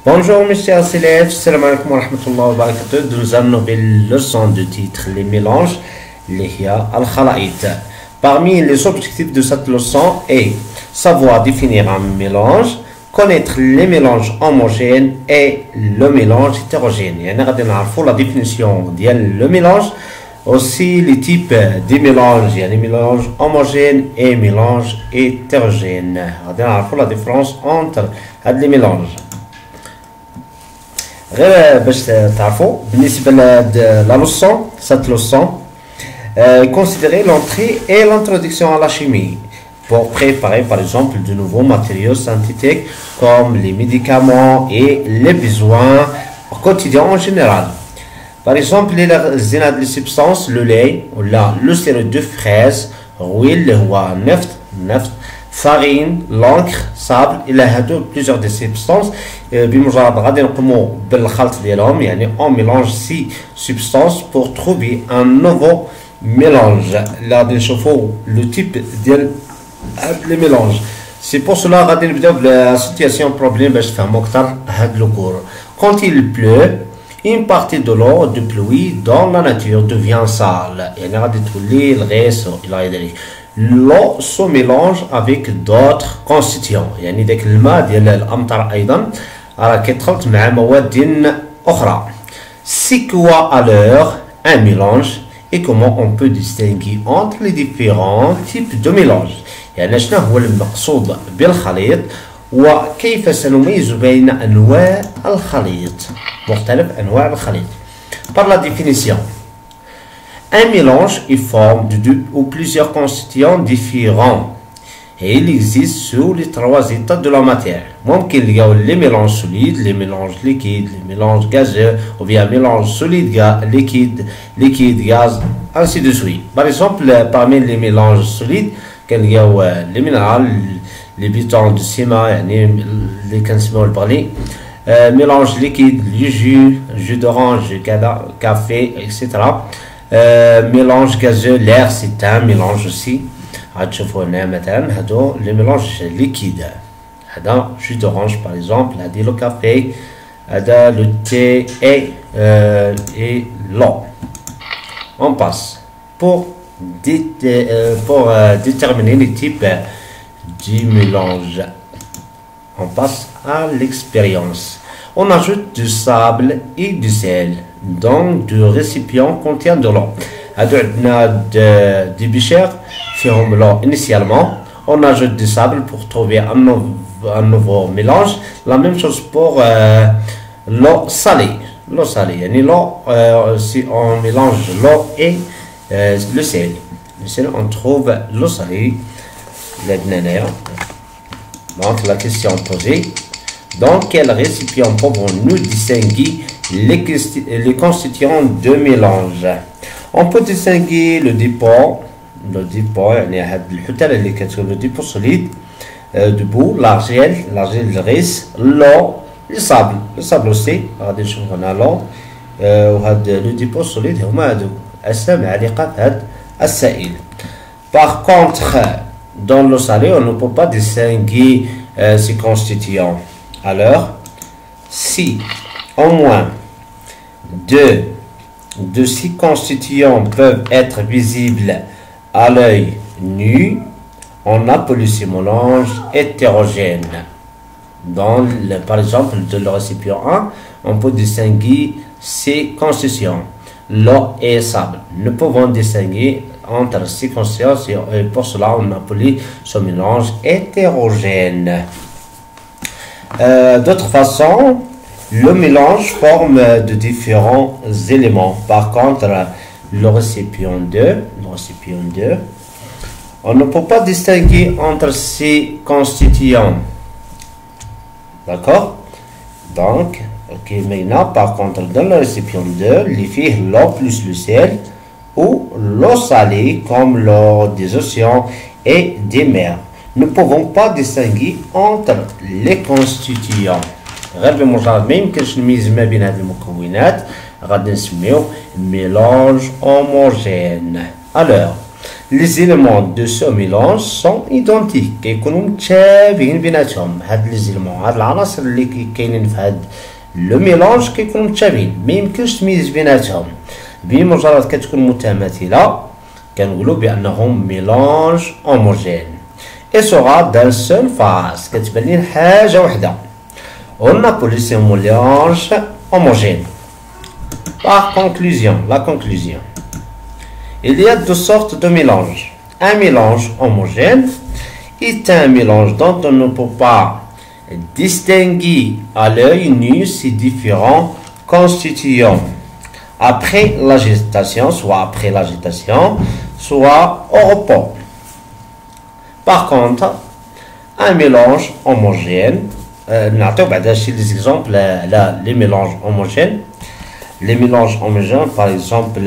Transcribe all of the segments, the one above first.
Bonjour mes chers élèves, salam alaikum wa rahmatullahi wa barakatuh. Nous avons une nouvelle leçon de titre les mélanges, les hiya al-khala'it. Parmi les objectifs de cette leçon est savoir définir un mélange, connaître les mélanges homogènes et le mélange hétérogène. يعني غادي نعرفوا la définition ديال le mélange, aussi les types des mélanges, يعني mélange homogène et mélange hétérogène. غادي نعرفوا la différence entre هاد les mélanges. غير باش تعرفوا بالنسبه لا لوسون cette leçon considérer l'entrée et l'introduction à la chimie pour préparer par exemple de nouveaux matériaux synthétiques comme les médicaments et les besoins quotidiens en général. Par exemple les substances, le lait ou le sirop de fraise, l'huile اللي هو نفط farine, l'encre, sable, الى هادو plusieurs des substances. بمجرد غادي نقوموا بالخلط ديالهم يعني on mélange 6 substances pour trouver un nouveau mélange. là غادي نشوفوا le type ديال les mélanges. c'est pour cela غادي نبداو بلا situation problème باش تفهموا اكثر هاد لو كور. quand il pleut une partie de l'eau de pluie dans la nature devient sale يعني غادي تولي الغيث الى ذلك. l'eau se mélange avec d'autres constituants يعني داك الماء ديال الامطار ايضا راه كيتخلط مع مواد اخرى. c'est quoi alors un mélange et comment on peut distinguer entre les différents types de mélange. يعني شنو هو المقصود بالخليط وكيف سنميز بين انواع الخليط مختلف انواع الخليط. par la définition, un mélange est formé de deux ou plusieurs constituants différents et il existe sur les trois états de la matière. ممكن نلقاو les mélanges solides, les mélanges liquides, les mélanges gazeux ou bien mélange solide liquide gaz ainsi de suite. Par exemple parmi les mélanges solides كنلقاو les minéraux, les butans de ciment يعني اللي كنسميو البغلي. mélange liquide, le jus d'orange, café, etc. mélange gazeux, l'air c'est un mélange aussi. غتشوفوا هنا مثلا هادو les mélanges liquides. هذا jus d'orange par exemple, هادي le café, هذا le thé et l'eau. On passe pour déterminer les types du mélange. On passe à l'expérience. On ajoute du sable et du sel dans deux récipients contiennent de l'eau. هادو عندنا des bichères فيهم l'eau initialement. On ajoute du sable pour trouver un nouveau mélange. La même chose pour l'eau salée. L'eau salée يعني l'eau si on mélange l'eau et le sel. Le sel on trouve l'eau salée. Donc la question posée, dans quel récipient pouvons-nous distinguer les constituants de mélange? On peut distinguer le dépôt يعني هاد الحتة اللي كتكون le dépôt solide, de boue, l'argile الغيث, l'eau, le sable aussi غادي نشوفو هنا l'eau وهاد le dépôt solide هما هادو أسهم عالقة في هاد السائل. Par contre dans l'eau salée on ne peut pas distinguer ces constituants. Alors si au moins deux de ces constituants peuvent être visibles à l'œil nu, on appelle ce mélange hétérogène. Par exemple, de le récipient 1, on peut distinguer ces constituants, l'eau et le sable. Nous pouvons distinguer entre ces constituants et pour cela on appelle ce mélange hétérogène. D'autre façon, le mélange forme de différents éléments. Par contre, le récipient 2, on ne peut pas distinguer entre ces constituants. D'accord? Donc, maintenant, par contre, dans le récipient 2, il y a l'eau plus le sel ou l'eau salée comme l'eau des océans et des mers. Nous ne pouvons pas distinguer entre les constituants. غير بمجرد ما يمكنش نميز ما بين هذه المكونات غادي نسميو mélange homogène. Alors les éléments de ce mélange sont identiques كيكونوا متشابهين بيناتهم هاد لي زيلمون هاد العناصر اللي كاينين في هاد لو ميلونج كيكونوا متشابهين ما يمكنش تميز بيناتهم بمجرد كتكون متماثله كنقولوا بانهم ميلونج هوموجين et sera d'un seul phase كتبان لنا حاجه وحده on appelle ces mélanges homogènes. Par conclusion, la conclusion. Il y a deux sortes de mélanges. Un mélange homogène est un mélange dont on ne peut pas distinguer à l'œil nu ces différents constituants. Après l'agitation, soit au repos. Par contre, un mélange homogène, نعطيو بعدا شي les exemples على les mélanges homogènes. Les mélanges homogènes par exemple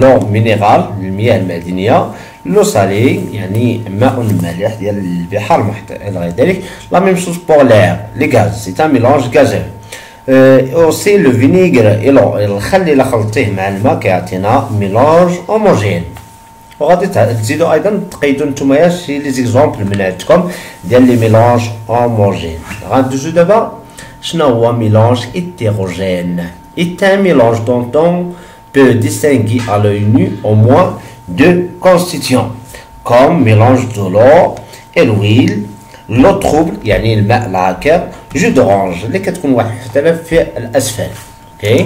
l'eau minérale المياه المعدنية l'eau salée يعني ماء مالح ديال البحار المحيطة إلى غير ذلك. La même chose pour l'air, les gaz, c'est un mélange gazeux. Aussi le vinaigre et l'eau الخل إلا خلطيه مع الماء كيعطينا mélange homogène. وغادي تزيدوا ايضا تقيدوا نتوما شي لي زيكزامبل من عندكم ديال لي ميلونج هوموجين. غندوزو دابا شنو هو ميلونج hétérogène. est un mélange dont on peut distinguer à l'œil nu au moins deux constituants comme mélange de l'eau et l'huile l'eau trouble يعني الماء العكر jus d'orange اللي كتكون واحدة في الأسفل. اوكي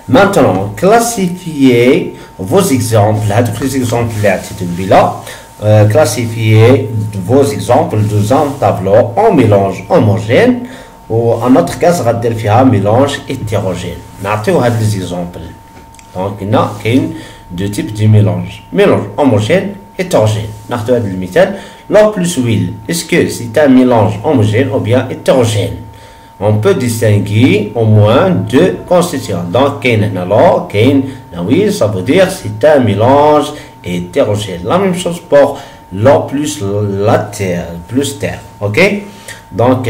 Maintenant, classifiez vos exemples. Les exemples classifiez vos exemples dans un tableau en mélange homogène ou en notre cas, un mélange hétérogène. Nous avons des exemples. Donc, il y a deux types de mélange. Mélange homogène, hétérogène. Nous avons le métal, l'eau plus huile. Est-ce que c'est un mélange homogène ou bien hétérogène? On peut distinguer au moins deux constituants. Donc, l'eau, l'huile, ça veut dire c'est un mélange hétérogène. La même chose pour l'eau plus la terre, plus terre. Ok? Donc,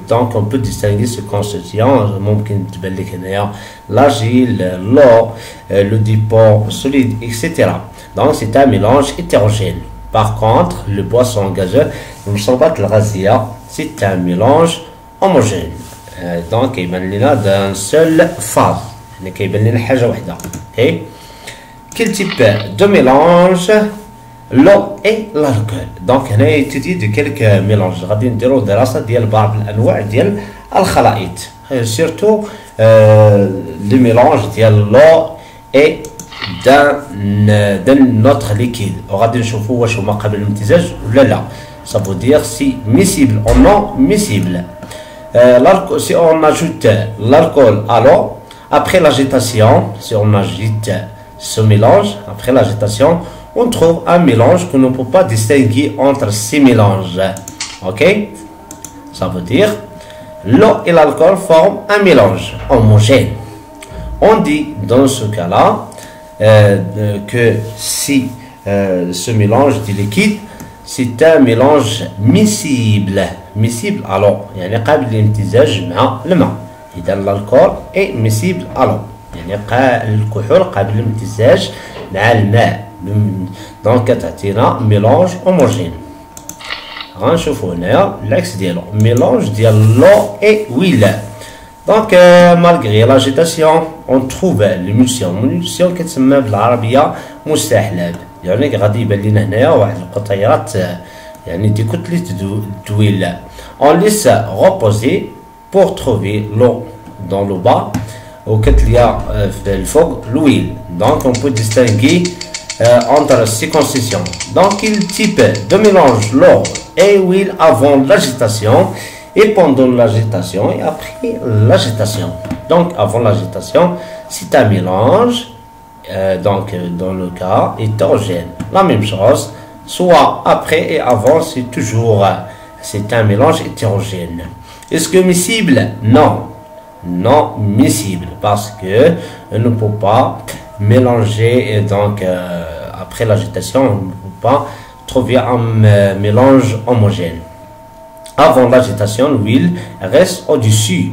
donc on peut distinguer ce constituant. L'argile, l'eau, le dépôt solide, etc. Donc, c'est un mélange hétérogène. Par contre, le boisson gazeux, nous ne sommes pas le razia. C'est un mélange homogène. Donc, il y a d'un seul phase. Il y a quel type de mélange? L'eau et l'alcool. Donc, on a étudié de quelques mélanges. On va dire دراسة ديال بعض الأنواع ديال الخلائط. Surtout le mélange ديال l'eau et d'un autre liquide. وغادي نشوفوا واش هما قابل للامتزاج ولا لا. Ça veut dire si miscible ou non miscible. Si on ajoute l'alcool à l'eau, après l'agitation, si on agite ce mélange, après l'agitation, on trouve un mélange que l'on ne peut pas distinguer entre ces mélanges. Ok? Ça veut dire l'eau et l'alcool forment un mélange homogène. On dit dans ce cas-là que si ce mélange de liquide c'est un mélange miscible. Miscible à l'eau. يعني قابل للامتزاج مع الماء. إذا الألكول est miscible à l'eau. يعني الكحول قابل للامتزاج مع الماء. دونك كتعطينا ميلونج هوموجين. غنشوفو هنايا العكس ديالو. ميلونج ديال l'eau et huile. Donc malgré l'agitation on trouve l'émulsion. l'émulsion كتسمى بالعربية مستحلب. يعني غادي يبان لنا هنايا واحد القطيرات يعني دي كتلة دويل. On laisse reposer pour trouver l'eau dans le bas وكتليا في الفوق l'huile. Donc on peut distinguer entre ces constituants. Donc quel type de mélange l'eau et l'huile avant l'agitation et pendant l'agitation et après l'agitation. Donc avant l'agitation c'est un mélange. Donc dans le cas hétérogène, la même chose, soit après et avant, c'est un mélange hétérogène. Est-ce que miscible? Non, non miscible parce que on ne peut pas mélanger et donc après l'agitation on ne peut pas trouver un mélange homogène. Avant l'agitation l'huile reste au-dessus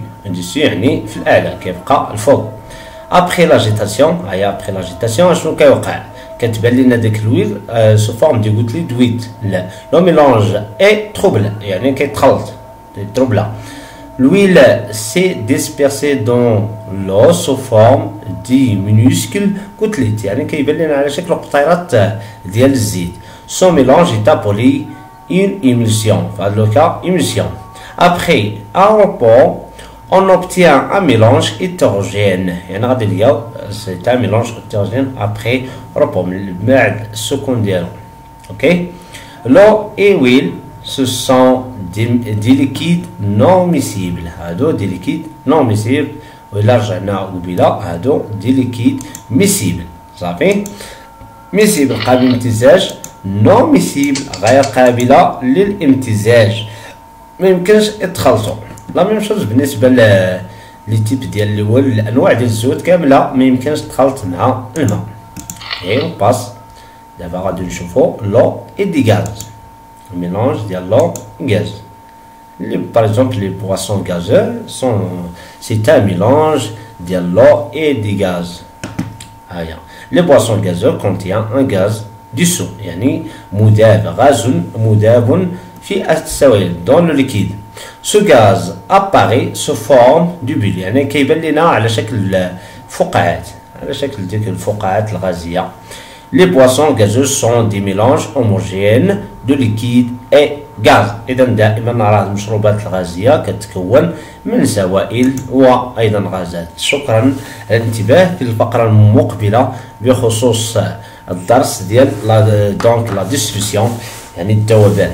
يعني في الأعلى كيبقى الفوق. Après l'agitation, après l'agitation, شنو كيوقع؟ كتبان لنا داك الويل سو فورم دي قلت لي دويت. لا لو ميلانج اي تروبل يعني كيتخلط تروبلا. L'huile s'est dispersée dans l'eau sous forme de minuscules gouttelettes يعني كيبان لنا على شكل قطيرات ديال الزيت. Son mélange est appelé une émulsion. في هذا لو كا émulsion. Après un repos on obtient un mélange hétérogène. يعني غادي نلقاو c'est un mélange hétérogène après repos من بعد السكون ديالو. اوكي. L'eau et l'huile ce sont des liquides non miscibles. هادو des liquides non miscibles. وإلا رجعنا قبيلة هادو des liquides miscibles. صافي. miscible قابل للامتزاج. non miscible غير قابلة للامتزاج. ما يمكنش يتخلطوا. لا ميم شوز بالنسبة لي تيب ديال الأول الأنواع ديال الزيوت كاملة ما يمكنش تخلط مع الماء. اي باس دابا غادي نشوفو لو اي دي غاز. الميلانج ديال لو غاز. Par exemple, les boissons gazeuses c'est un mélange de l'eau et du gaz. Les boissons gazeuses contiennent un gaz dissous, يعني مذاب غاز مذاب في السوائل dans le liquide. Ce gaz apparaît sous forme de bulle يعني كيبان لنا على شكل فقاعات على شكل ديك الفقاعات الغازية. Les boissons gazeuses sont des mélanges homogènes de liquide et gaz. إذا دائما نرى المشروبات الغازية كتكون من سوائل وأيضا غازات. شكرا على الانتباه. في الفقرة المقبلة بخصوص الدرس ديال دونك لا ديستريبيسيون يعني الذوبان.